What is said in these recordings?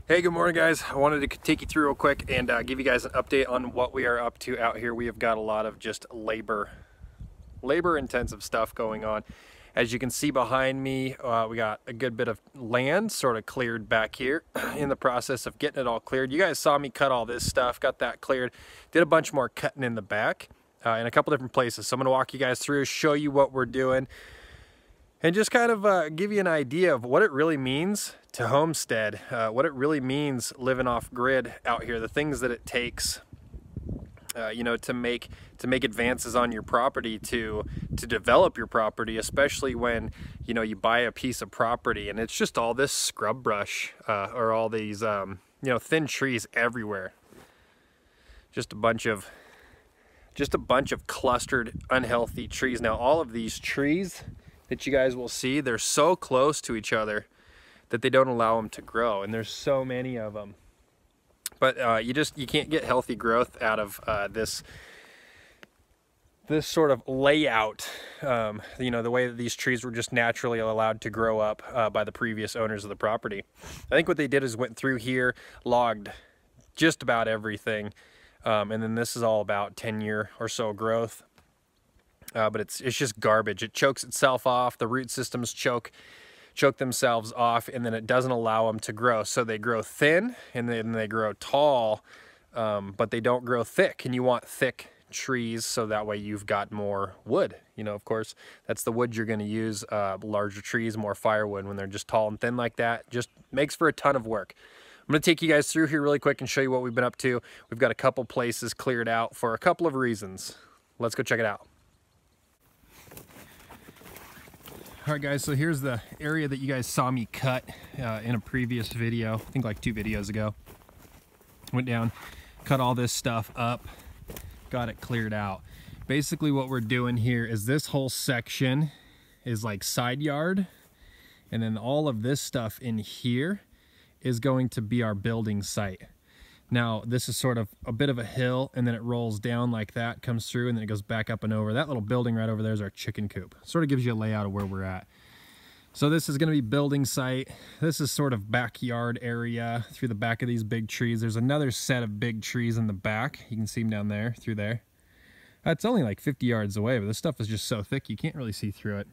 Hey, good morning guys. I wanted to take you through real quick and give you guys an update on what we are up to out here. We have got a lot of just labor intensive stuff going on. As you can see behind me, we got a good bit of land sort of cleared back here in the process of getting it all cleared. You guys saw me cut all this stuff, got that cleared, did a bunch more cutting in the back in a couple different places. So I'm going to walk you guys through, show you what we're doing, and just kind of give you an idea of what it really means to homestead, what it really means living off grid out here, the things that it takes, you know, to make advances on your property, to develop your property, especially when, you know, you buy a piece of property and it's just all this scrub brush or all these, you know, thin trees everywhere. Just a bunch of clustered, unhealthy trees. Now, all of these trees that you guys will see, they're so close to each other that they don't allow them to grow, and there's so many of them. But you can't get healthy growth out of this sort of layout. You know, the way that these trees were just naturally allowed to grow up by the previous owners of the property. I think what they did is went through here, logged just about everything, and then this is all about 10-year or so growth. But it's just garbage. It chokes itself off. The root systems choke themselves off, and then it doesn't allow them to grow. So they grow thin and then they grow tall, but they don't grow thick. And you want thick trees so that way you've got more wood. You know, of course, that's the wood you're going to use. Larger trees, more firewood. When they're just tall and thin like that, just makes for a ton of work. I'm going to take you guys through here really quick and show you what we've been up to. We've got a couple places cleared out for a couple of reasons. Let's go check it out. All right guys, so here's the area that you guys saw me cut in a previous video, I think like 2 videos ago. Went down, cut all this stuff up, got it cleared out. Basically what we're doing here is this whole section is like side yard, and then all of this stuff in here is going to be our building site. Now this is sort of a bit of a hill, and then it rolls down like that, comes through, and then it goes back up and over. That little building right over there is our chicken coop. Sort of gives you a layout of where we're at. So this is going to be building site. This is sort of backyard area through the back of these big trees. There's another set of big trees in the back. You can see them down there, through there. It's only like 50 yards away, but this stuff is just so thick you can't really see through it.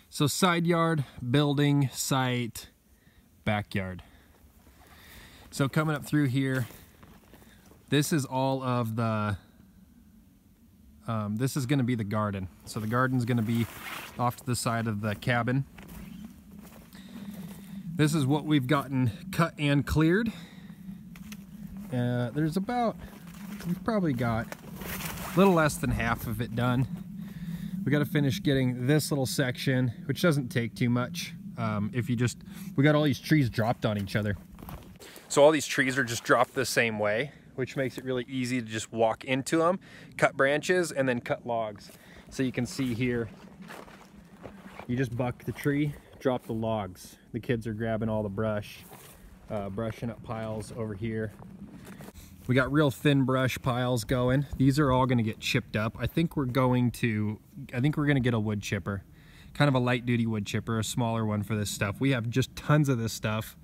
So side yard, building site, backyard. So coming up through here, this is all of the, this is going to be the garden. So the garden's going to be off to the side of the cabin. This is what we've gotten cut and cleared. There's about, we've probably got a little less than half of it done. We got to finish getting this little section, which doesn't take too much. We got all these trees dropped on each other. So all these trees are just dropped the same way, which makes it really easy to just walk into them, cut branches, and then cut logs. So you can see here, you just buck the tree, drop the logs. The kids are grabbing all the brush, brushing up piles over here. We got real thin brush piles going. These are all gonna get chipped up. I think we're gonna get a wood chipper, kind of a light duty wood chipper, a smaller one for this stuff. We have just tons of this stuff.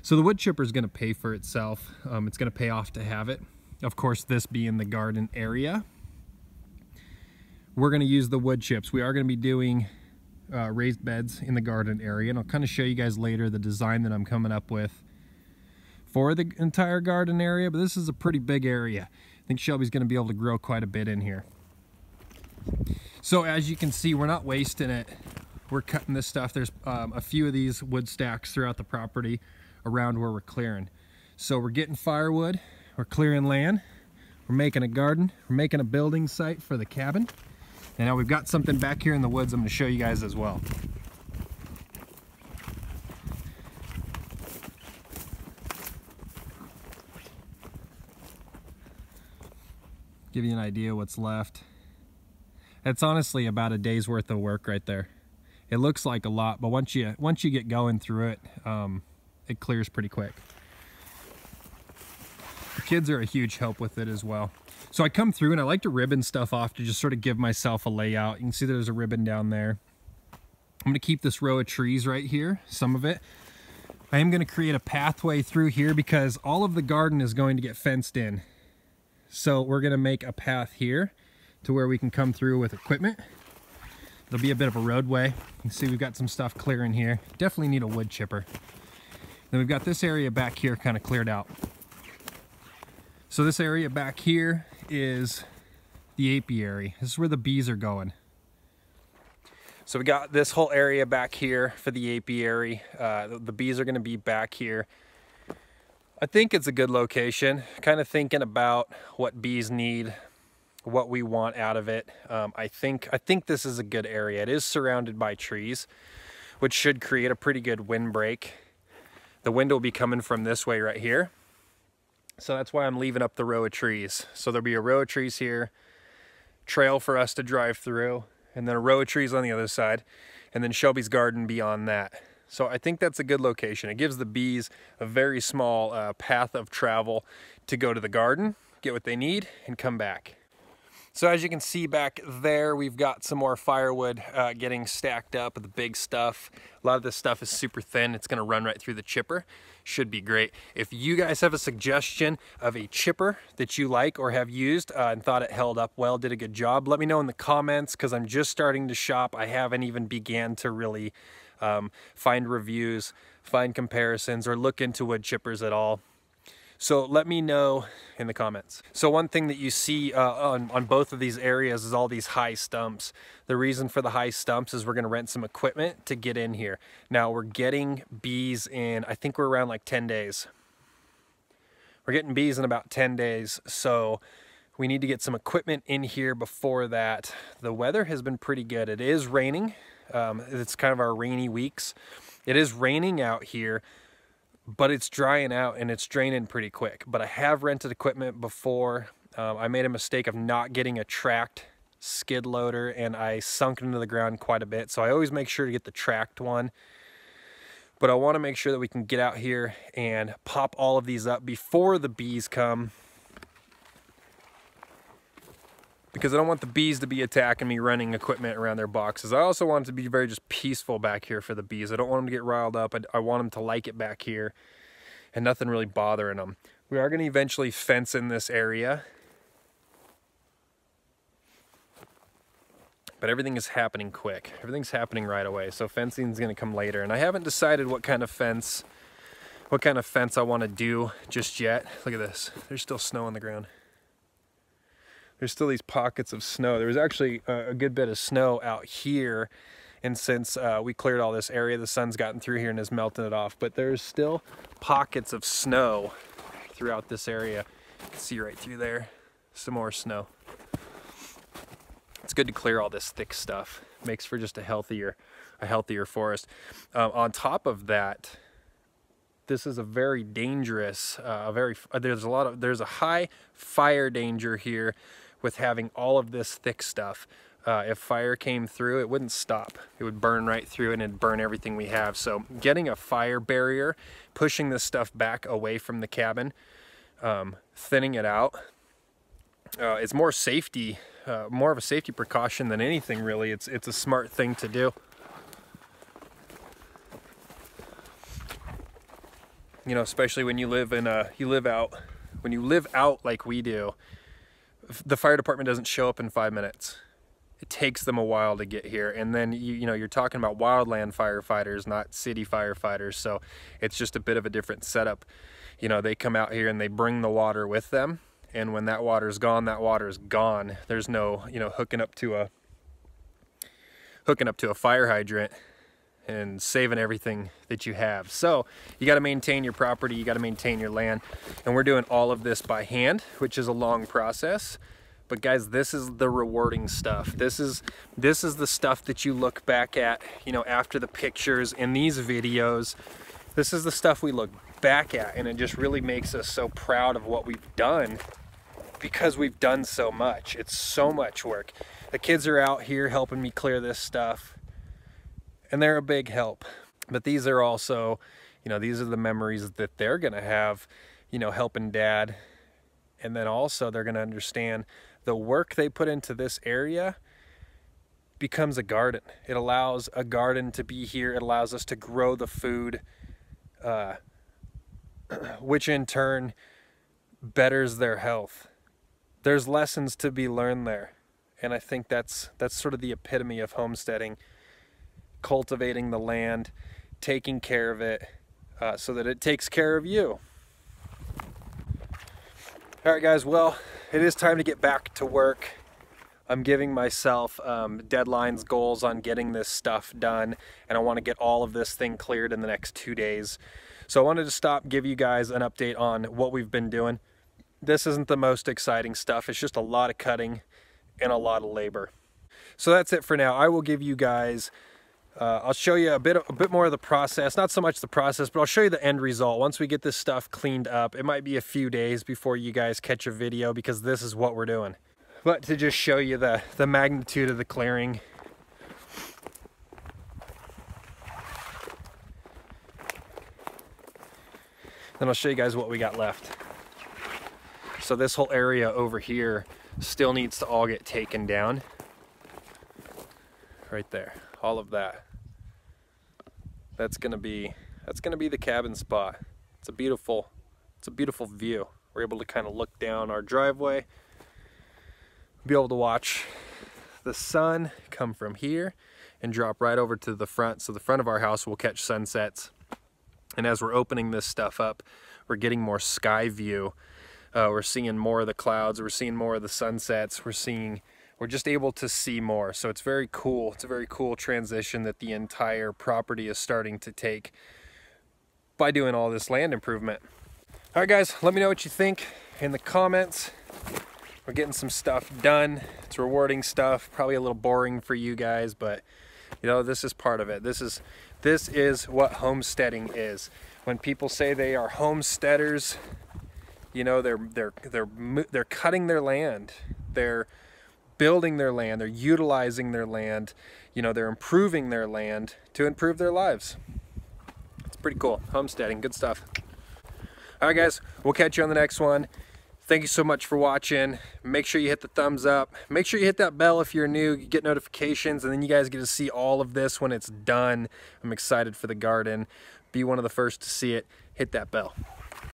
So the wood chipper is going to pay for itself. It's going to pay off to have it. Of course, this being the garden area, we're going to use the wood chips. We are going to be doing raised beds in the garden area, and I'll kind of show you guys later the design that I'm coming up with for the entire garden area, but this is a pretty big area. I think Shelby's going to be able to grow quite a bit in here. So as you can see, we're not wasting it. We're cutting this stuff. There's a few of these wood stacks throughout the property around where we're clearing. So we're getting firewood, we're clearing land, we're making a garden, we're making a building site for the cabin. And now we've got something back here in the woods I'm going to show you guys as well. Give you an idea what's left. It's honestly about a day's worth of work right there. It looks like a lot, but once you get going through it, it clears pretty quick. The kids are a huge help with it as well. So I come through and I like to ribbon stuff off to just sort of give myself a layout. You can see there's a ribbon down there. I'm gonna keep this row of trees right here, some of it. I am going to create a pathway through here because all of the garden is going to get fenced in. So we're going to make a path here to where we can come through with equipment. There'll be a bit of a roadway. You can see we've got some stuff clearing here. Definitely need a wood chipper. Then we've got this area back here kind of cleared out. So this area back here is the apiary. This is where the bees are going. So we got this whole area back here for the apiary. The bees are going to be back here. I think it's a good location. Kind of thinking about what bees need, what we want out of it. I think this is a good area. It is surrounded by trees, which should create a pretty good windbreak. The wind will be coming from this way right here. So that's why I'm leaving up the row of trees. So there'll be a row of trees here, trail for us to drive through, and then a row of trees on the other side, and then Shelby's garden beyond that. So I think that's a good location. It gives the bees a very small path of travel to go to the garden, get what they need, and come back. So as you can see back there, we've got some more firewood getting stacked up, the big stuff. A lot of this stuff is super thin. It's gonna run right through the chipper. Should be great. If you guys have a suggestion of a chipper that you like or have used and thought it held up well, did a good job, let me know in the comments, because I'm just starting to shop. I haven't even began to really find reviews, find comparisons, or look into wood chippers at all. So let me know in the comments. So one thing that you see on both of these areas is all these high stumps. The reason for the high stumps is we're gonna rent some equipment to get in here. Now we're getting bees in, I think we're around like 10 days. We're getting bees in about 10 days. So we need to get some equipment in here before that. The weather has been pretty good. It is raining. It's kind of our rainy weeks. It is raining out here, but it's drying out and it's draining pretty quick. But I have rented equipment before. I made a mistake of not getting a tracked skid loader, and I sunk into the ground quite a bit. So I always make sure to get the tracked one. But I want to make sure that we can get out here and pop all of these up before the bees come, because I don't want the bees to be attacking me running equipment around their boxes. I also want it to be very just peaceful back here for the bees. I don't want them to get riled up. I want them to like it back here and nothing really bothering them. We are going to eventually fence in this area, but everything is happening quick. Everything's happening right away. So fencing is going to come later, and I haven't decided what kind of fence I want to do just yet. Look at this. There's still snow on the ground. There's still these pockets of snow. There was actually a good bit of snow out here, and since we cleared all this area, the sun's gotten through here and is melting it off. But there's still pockets of snow throughout this area. You can see right through there, some more snow. It's good to clear all this thick stuff. Makes for just a healthier forest. On top of that, this is a very dangerous, there's a high fire danger here with having all of this thick stuff. If fire came through, it wouldn't stop. It would burn right through and it'd burn everything we have. So getting a fire barrier, pushing this stuff back away from the cabin, thinning it out, it's more safety, more of a safety precaution than anything really. It's a smart thing to do. You know, especially when you live in when you live out like we do, the fire department doesn't show up in 5 minutes. It takes them a while to get here, and then you know, you're talking about wildland firefighters, not city firefighters, so it's just a bit of a different setup. You know, they come out here and they bring the water with them, and when that water's gone, that water's gone. There's no, you know, hooking up to a fire hydrant and saving everything that you have. So you got to maintain your property, you got to maintain your land, and we're doing all of this by hand, which is a long process. But guys, this is the rewarding stuff. This is the stuff that you look back at, you know, after the pictures in these videos. This is the stuff we look back at, and it just really makes us so proud of what we've done, because we've done so much. It's so much work. The kids are out here helping me clear this stuff, and they're a big help. But these are also, you know, these are the memories that they're gonna have, you know, helping dad. And then also they're gonna understand the work they put into this area becomes a garden. It allows a garden to be here. It allows us to grow the food which in turn betters their health. There's lessons to be learned there. And I think that's sort of the epitome of homesteading. Cultivating the land, taking care of it, so that it takes care of you. All right, guys, well, it is time to get back to work. I'm giving myself deadlines, goals on getting this stuff done, and I want to get all of this thing cleared in the next 2 days. So I wanted to stop, give you guys an update on what we've been doing. This isn't the most exciting stuff. It's just a lot of cutting and a lot of labor. So that's it for now. I will give you guys I'll show you a bit more of the process, not so much the process, but I'll show you the end result. Once we get this stuff cleaned up, it might be a few days before you guys catch a video, because this is what we're doing. But to just show you the magnitude of the clearing. Then I'll show you guys what we got left. So this whole area over here still needs to all get taken down. Right there, all of that. That's gonna be the cabin spot. It's a beautiful view. We're able to kind of look down our driveway, be able to watch the sun come from here and drop right over to the front. So the front of our house will catch sunsets. And as we're opening this stuff up, we're getting more sky view. We're seeing more of the clouds. We're seeing more of the sunsets. We're just able to see more. So it's very cool. It's a very cool transition that the entire property is starting to take by doing all this land improvement. All right, guys, let me know what you think in the comments. We're getting some stuff done. It's rewarding stuff, probably a little boring for you guys, but you know, this is part of it. This is what homesteading is. When people say they are homesteaders, you know, they're cutting their land. They're building their land, they're utilizing their land, you know, they're improving their land to improve their lives. It's pretty cool. Homesteading, good stuff. All right, guys, we'll catch you on the next one. Thank you so much for watching. Make sure you hit the thumbs up. Make sure you hit that bell if you're new. You get notifications, and then you guys get to see all of this when it's done. I'm excited for the garden. Be one of the first to see it. Hit that bell.